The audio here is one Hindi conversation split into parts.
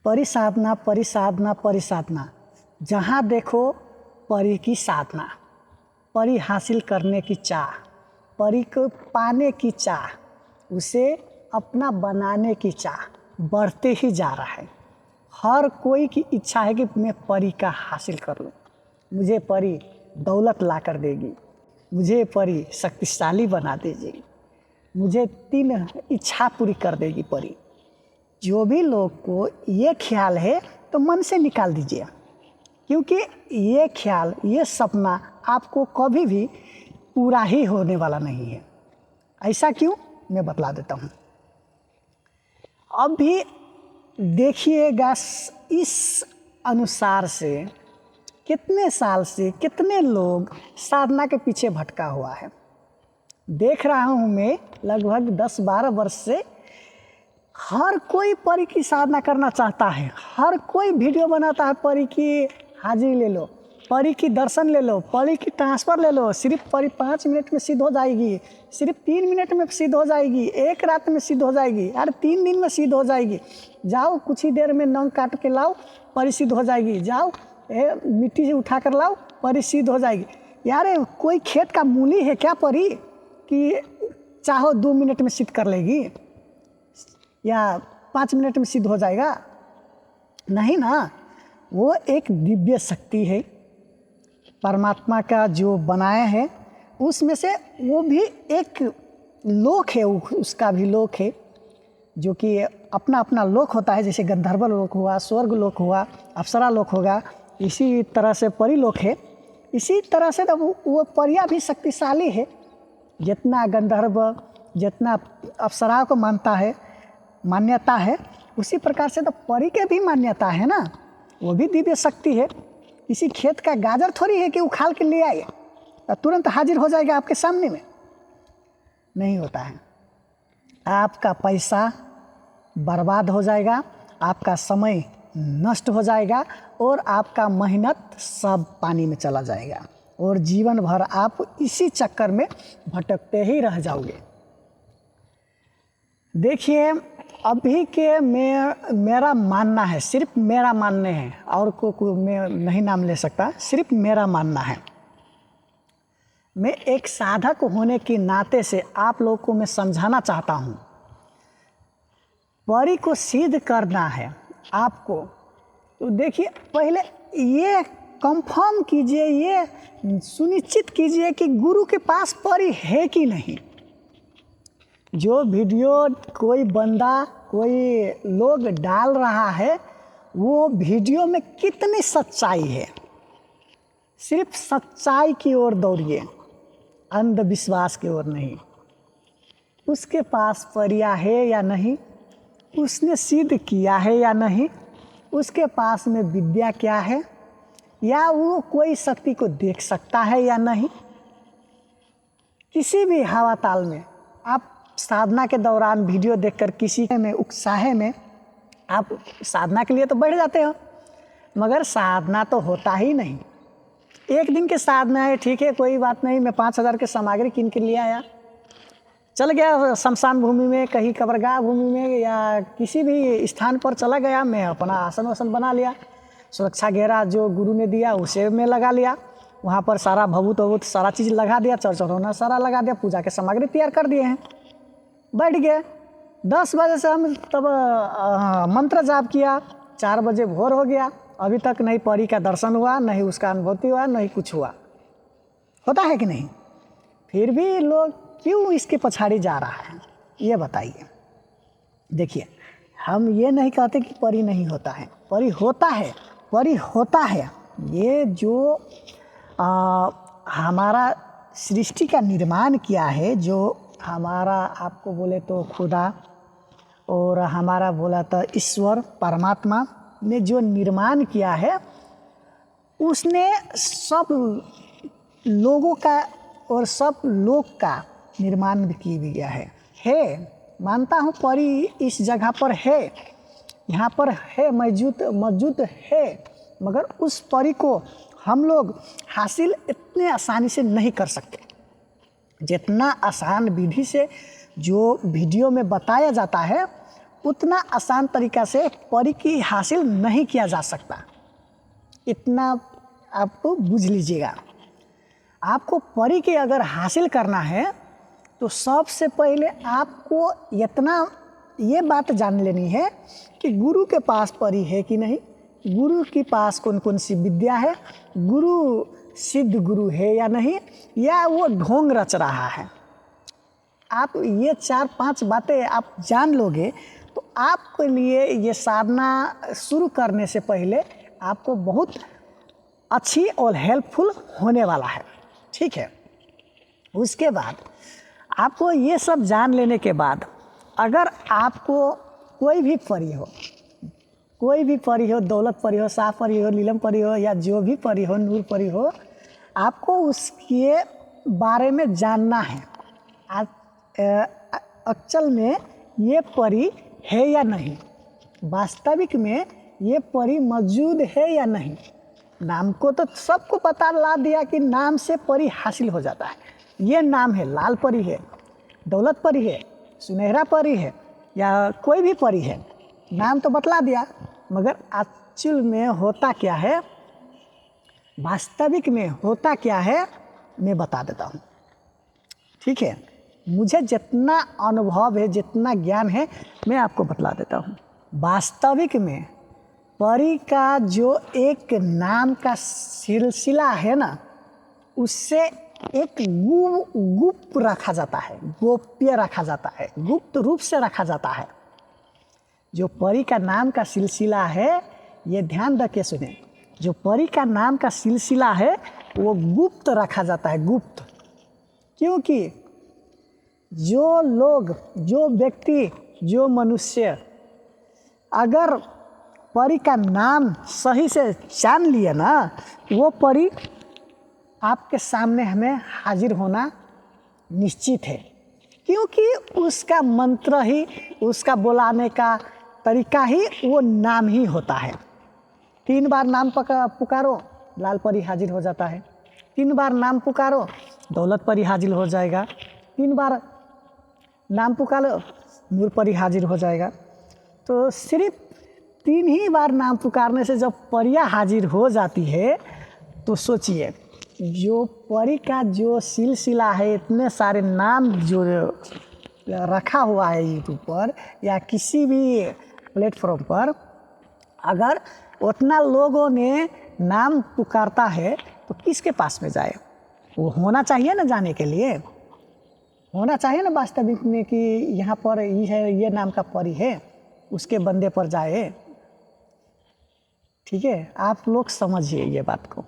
परिसाधना परिसाधना परिसाधना, जहाँ देखो परी की साधना, परी हासिल करने की चाह, परी को पाने की चाह, उसे अपना बनाने की चाह बढ़ते ही जा रहा है। हर कोई की इच्छा है कि मैं परी का हासिल कर लूँ, मुझे परी दौलत ला कर देगी, मुझे परी शक्तिशाली बना देगी, मुझे 3 इच्छा पूरी कर देगी परी। जो भी लोग को ये ख्याल है तो मन से निकाल दीजिए, क्योंकि ये ख्याल, ये सपना आपको कभी भी पूरा ही होने वाला नहीं है। ऐसा क्यों, मैं बतला देता हूँ। अब भी देखिएगा, इस अनुसार से कितने साल से कितने लोग साधना के पीछे भटका हुआ है। देख रहा हूँ मैं लगभग 10-12 वर्ष से हर कोई परी की साधना करना चाहता है। हर कोई वीडियो बनाता है, परी की हाजिरी ले लो, परी की दर्शन ले लो, परी की ट्रांसफ़र ले लो, सिर्फ परी 5 मिनट में सिद्ध हो जाएगी, सिर्फ 3 मिनट में सिद्ध हो जाएगी, 1 रात में सिद्ध हो जाएगी, अरे 3 दिन में सिद्ध हो जाएगी, जाओ कुछ ही देर में नंग काट के लाओ, परी सिद्ध हो जाएगी, जाओ मिट्टी से उठा कर लाओ, परी सिद्ध हो जाएगी। यार कोई खेत का मूली है क्या परी कि चाहो 2 मिनट में सिद्ध कर लेगी या 5 मिनट में सिद्ध हो जाएगा? नहीं ना, वो एक दिव्य शक्ति है परमात्मा का जो बनाया है, उसमें से वो भी एक लोक है, उसका भी लोक है, जो कि अपना अपना लोक होता है। जैसे गंधर्व लोक हुआ, स्वर्ग लोक हुआ, अप्सरा लोक होगा, इसी तरह से परी लोक है। इसी तरह से तो वो परियां भी शक्तिशाली है। जितना गंधर्व, जितना अप्सरा को मान्यता है, उसी प्रकार से तो परी के भी मान्यता है ना, वो भी दिव्य शक्ति है। किसी खेत का गाजर थोड़ी है कि उखाड़ के ले आए और तुरंत हाजिर हो जाएगा आपके सामने में, नहीं होता है। आपका पैसा बर्बाद हो जाएगा, आपका समय नष्ट हो जाएगा और आपका मेहनत सब पानी में चला जाएगा और जीवन भर आप इसी चक्कर में भटकते ही रह जाओगे। देखिए, अभी के मेरा मानना है, सिर्फ मेरा मानने हैं, और को मैं नहीं नाम ले सकता, सिर्फ मेरा मानना है। मैं एक साधक होने के नाते से आप लोगों को मैं समझाना चाहता हूँ, परी को सिद्ध करना है आपको, तो देखिए पहले ये कंफर्म कीजिए, ये सुनिश्चित कीजिए कि गुरु के पास परी है कि नहीं। जो वीडियो कोई बंदा, कोई लोग डाल रहा है, वो वीडियो में कितनी सच्चाई है, सिर्फ सच्चाई की ओर दौड़िए, अंधविश्वास की ओर नहीं। उसके पास परियां है या नहीं, उसने सिद्ध किया है या नहीं, उसके पास में विद्या क्या है, या वो कोई शक्ति को देख सकता है या नहीं। किसी भी हवा ताल में आप साधना के दौरान वीडियो देखकर किसी में उत्साह में आप साधना के लिए तो बढ़ जाते हो, मगर साधना तो होता ही नहीं। एक दिन की साधना है, ठीक है, कोई बात नहीं, मैं 5,000 की सामग्री किन के लिए आया, चल गया शमशान भूमि में, कहीं कब्रगाह भूमि में, या किसी भी स्थान पर चला गया, मैं अपना आसन वासन बना लिया, सुरक्षा घेरा जो गुरु ने दिया उसे मैं लगा लिया, वहाँ पर सारा भभूत वभूत सारा चीज़ लगा दिया, चढ़ौना सारा लगा दिया, पूजा के सामग्री तैयार कर दिए हैं, बैठ गए। 10 बजे से हम तब मंत्र जाप किया, 4 बजे भोर हो गया, अभी तक नहीं परी का दर्शन हुआ, नहीं उसका अनुभूति हुआ, नहीं कुछ हुआ। होता है कि नहीं? फिर भी लोग क्यों इसके पछाड़ी जा रहा है, ये बताइए। देखिए, हम ये नहीं कहते कि परी नहीं होता है, परी होता है, परी होता है। ये जो हमारा सृष्टि का निर्माण किया है, जो हमारा आपको बोले तो खुदा और हमारा बोला तो ईश्वर परमात्मा ने जो निर्माण किया है, उसने सब लोगों का और सब लोक का निर्माण भी किया है। मानता हूँ परी इस जगह पर है, यहाँ पर है, मौजूद है, मगर उस परी को हम लोग हासिल इतने आसानी से नहीं कर सकते जितना आसान विधि से जो वीडियो में बताया जाता है, उतना आसान तरीका से परी की हासिल नहीं किया जा सकता। इतना आपको बुझ लीजिएगा। आपको परी की अगर हासिल करना है तो सबसे पहले आपको इतना ये बात जान लेनी है कि गुरु के पास परी है कि नहीं, गुरु के पास कौन कौन सी विद्या है, गुरु सिद्ध गुरु है या नहीं, या वो ढोंग रच रहा है। आप ये 4-5 बातें आप जान लोगे तो आपके लिए ये साधना शुरू करने से पहले आपको बहुत अच्छी और हेल्पफुल होने वाला है। ठीक है, उसके बाद आपको ये सब जान लेने के बाद अगर आपको कोई भी परी हो, दौलत परी हो, शाह परी हो, नीलम परी हो, या जो भी परी हो, नूर परी हो, आपको उसके बारे में जानना है। अक्चल में ये परी है या नहीं, वास्तविक में ये परी मौजूद है या नहीं। नाम को तो सबको पता ला दिया कि नाम से परी हासिल हो जाता है। ये नाम है, लाल परी है, दौलत परी है, सुनहरा परी है, या कोई भी परी है, नाम तो बतला दिया, मगर एक्चुअल में होता क्या है, वास्तविक में होता क्या है, मैं बता देता हूँ। ठीक है, मुझे जितना अनुभव है, जितना ज्ञान है, मैं आपको बतला देता हूँ। वास्तविक में परी का जो एक नाम का सिलसिला है ना, उससे एक गुप्त रखा जाता है, गोप्य रखा जाता है, गुप्त रूप से रखा जाता है। जो परी का नाम का सिलसिला है, ये ध्यान रख के सुने, जो परी का नाम का सिलसिला है वो गुप्त रखा जाता है, गुप्त। क्योंकि जो लोग, जो व्यक्ति, जो मनुष्य अगर परी का नाम सही से जान लिए ना, वो परी आपके सामने हमें हाजिर होना निश्चित है। क्योंकि उसका मंत्र ही, उसका बुलाने का तरीका ही वो नाम ही होता है। 3 बार नाम पुकारो, लाल परी हाजिर हो जाता है। 3 बार नाम पुकारो, दौलत परी हाजिर हो जाएगा। 3 बार नाम पुकारो, नूर परी हाजिर हो जाएगा। तो सिर्फ 3 ही बार नाम पुकारने से जब परियां हाजिर हो जाती है, तो सोचिए जो परी का जो सिलसिला है, इतने सारे नाम जो रखा हुआ है यूट्यूब पर या किसी भी प्लेटफॉर्म पर, अगर उतना लोगों ने नाम पुकारता है तो किसके पास में जाए? वो होना चाहिए ना, जाने के लिए होना चाहिए ना वास्तविक में कि यहाँ पर ये है, ये नाम का परी है, उसके बंदे पर जाए। ठीक है, आप लोग समझिए ये बात को।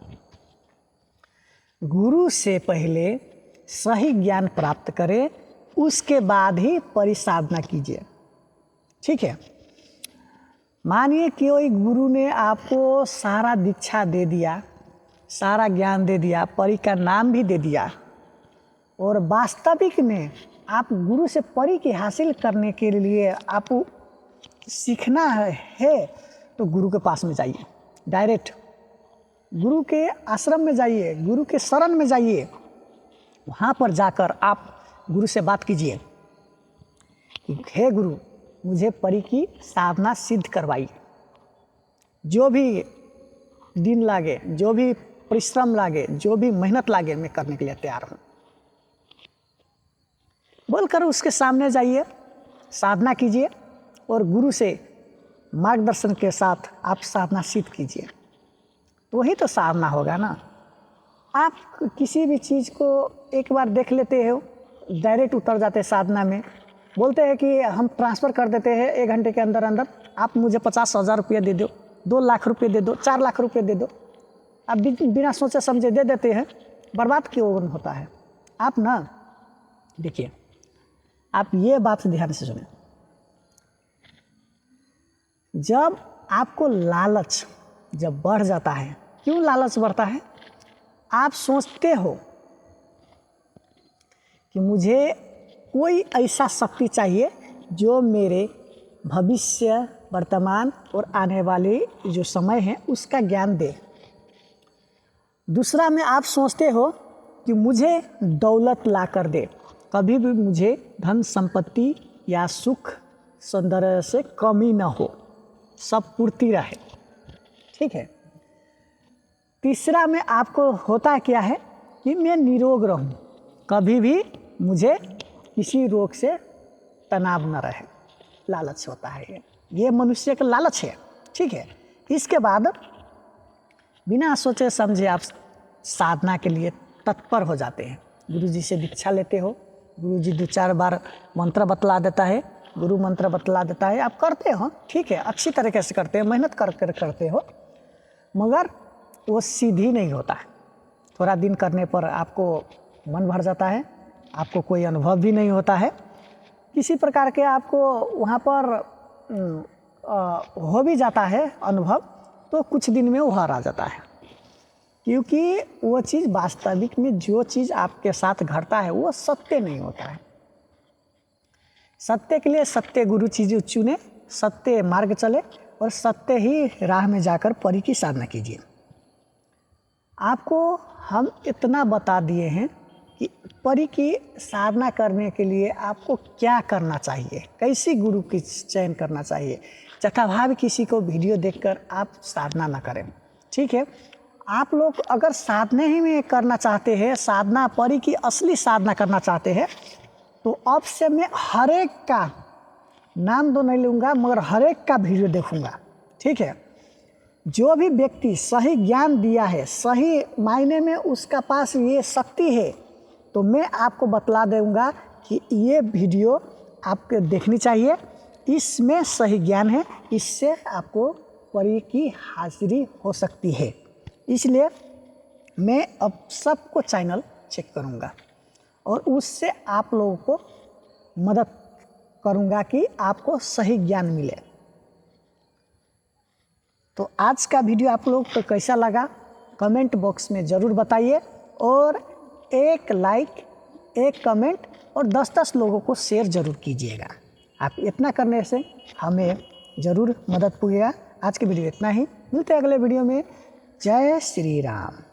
गुरु से पहले सही ज्ञान प्राप्त करें, उसके बाद ही परिसाधना कीजिए। ठीक है, मानिए कि कोई गुरु ने आपको सारा दीक्षा दे दिया, सारा ज्ञान दे दिया, परी का नाम भी दे दिया, और वास्तविक में आप गुरु से परी की हासिल करने के लिए आपको सीखना है तो गुरु के पास में जाइए, डायरेक्ट गुरु के आश्रम में जाइए, गुरु के शरण में जाइए। वहाँ पर जाकर आप गुरु से बात कीजिए कि हे गुरु, मुझे परी की साधना सिद्ध करवाइए। जो भी दिन लागे, जो भी परिश्रम लागे, जो भी मेहनत लागे, मैं करने के लिए तैयार हूँ बोलकर उसके सामने जाइए, साधना कीजिए और गुरु से मार्गदर्शन के साथ आप साधना सिद्ध कीजिए। तो वही तो साधना होगा ना। आप किसी भी चीज़ को एक बार देख लेते हो, डायरेक्ट उतर जाते हैं साधना में, बोलते हैं कि हम ट्रांसफ़र कर देते हैं 1 घंटे के अंदर अंदर, आप मुझे 50,000 रुपये दे दो, 2 लाख रुपये दे दो, 4 लाख रुपये दे दो। आप बिना सोचे समझे दे देते हैं, बर्बाद क्यों होता है? आप ना देखिए, आप ये बात ध्यान से सुने। जब आपको लालच जब बढ़ जाता है, क्यों लालच बढ़ता है? आप सोचते हो कि मुझे कोई ऐसा शक्ति चाहिए जो मेरे भविष्य, वर्तमान और आने वाले जो समय है उसका ज्ञान दे। दूसरा में आप सोचते हो कि मुझे दौलत ला कर दे, कभी भी मुझे धन संपत्ति या सुख सौंदर्य से कमी न हो, सब पूर्ति रहे। ठीक है। तीसरा में आपको होता क्या है कि मैं निरोग रहूं, कभी भी मुझे किसी रोग से तनाव न रहे, लालच होता है ये मनुष्य का लालच है। ठीक है। इसके बाद बिना सोचे समझे आप साधना के लिए तत्पर हो जाते हैं। गुरु जी से दीक्षा लेते हो, गुरु जी 2-4 बार मंत्र बतला देता है, गुरु मंत्र बतला देता है, आप करते हो, ठीक है, अच्छी तरीके से करते हो, मेहनत कर करते हो, मगर वो सीधी नहीं होता है। थोड़ा दिन करने पर आपको मन भर जाता है, आपको कोई अनुभव भी नहीं होता है, किसी प्रकार के आपको वहाँ पर हो भी जाता है अनुभव, तो कुछ दिन में वो हार आ जाता है, क्योंकि वो चीज़ वास्तविक में जो चीज़ आपके साथ घटता है वो सत्य नहीं होता है। सत्य के लिए सत्य गुरु चीज़ चुने, सत्य मार्ग चले और सत्य ही राह में जाकर परी की साधना कीजिए। आपको हम इतना बता दिए हैं कि परी की साधना करने के लिए आपको क्या करना चाहिए, कैसी गुरु की चयन करना चाहिए। जथाभावी किसी को वीडियो देखकर आप साधना ना करें। ठीक है। आप लोग अगर साधना ही में करना चाहते हैं, साधना परी की असली साधना करना चाहते हैं, तो अब से मैं हर एक का नाम तो नहीं लूँगा, मगर हर एक का वीडियो देखूँगा। ठीक है। जो भी व्यक्ति सही ज्ञान दिया है, सही मायने में उसका पास ये शक्ति है, तो मैं आपको बतला दूँगा कि ये वीडियो आपको देखनी चाहिए, इसमें सही ज्ञान है, इससे आपको परी की हाजिरी हो सकती है। इसलिए मैं अब सबको चैनल चेक करूँगा और उससे आप लोगों को मदद करूँगा कि आपको सही ज्ञान मिले। तो आज का वीडियो आप लोग को कैसा लगा कमेंट बॉक्स में ज़रूर बताइए, और एक लाइक, एक कमेंट और 10-10 लोगों को शेयर ज़रूर कीजिएगा। आप इतना करने से हमें ज़रूर मदद पुगेगा। आज के वीडियो इतना ही, मिलते हैं अगले वीडियो में। जय श्री राम।